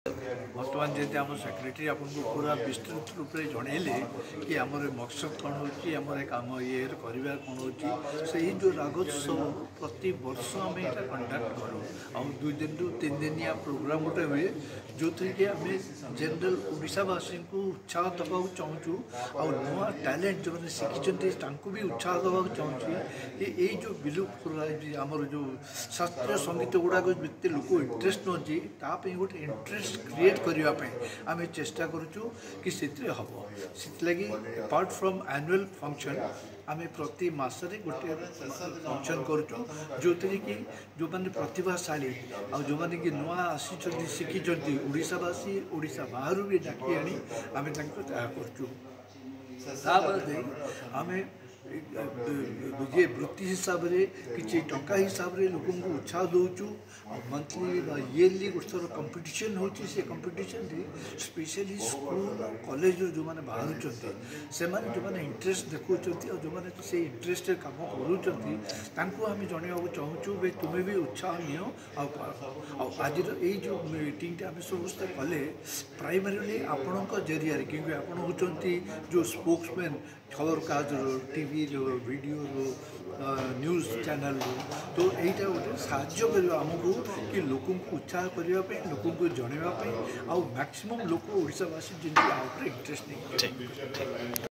बर्तमान जैसे आम सेक्रेटरी आपको पूरा विस्तृत रूप से जनइले कि आमर मकसद कौन होम ये कर कौन हो जो रागोत्सव प्रति वर्ष आम यहाँ कंडक्ट करूँ आ 2 दिन रु 3 दिनिया प्रोग्राम गोटे हुए जो थी कि आम जनरल ओडावासी को उत्साह दबा चाहूँ आ नुआ टैलेंट जो मैंने शिखी भी उत्साह दबा चाहूँ कि ये जो विलुप्त आमर जो शास्त्रीय संगीत गुड़ाक जिते लोक इंटरेस्ट नई गोटे इंटरेस्ट क्रिएट करने आम चेष्टा करुचु कि हम लगी अपार्ट फ्रॉम एनुअल फंक्शन आम प्रति मसरे गोटे फंक्शन करुचु जो थी कि जो मैंने प्रतिभाशाली आ जो मैंने कि नुआ आसी शिखी ओडावासी ओडा बाहर भी डाकी आनी आम करुचु आम ये वृत्ति हिसाब से किसी टंका हिसाब से लोक उत्साह दौचु मंथली इयरली गोटे थर कंपिटिशन होती से कंपिटिशन स्पेशली स्कूल कॉलेज जो मैंने बाहर से जो मैंने इंटरेस्ट देखा जो मैंने से इंटरेस्ट कम करें जनवाक चाहूँ भाई तुम्हें भी उत्साह नियो आज जो मीटिंग आम समस्त कले प्राइमरीली आपण जरिया क्योंकि आपण होती जो स्पोक्समैन खबर कागज टीवी वीडियो न्यूज चैनल तो यहीटा गोटे साहय आमको कि लोक उत्साह करने लोक को जनवाई मैक्सिमम लोक ओडावासी जिन इंटरेस्ट नहीं।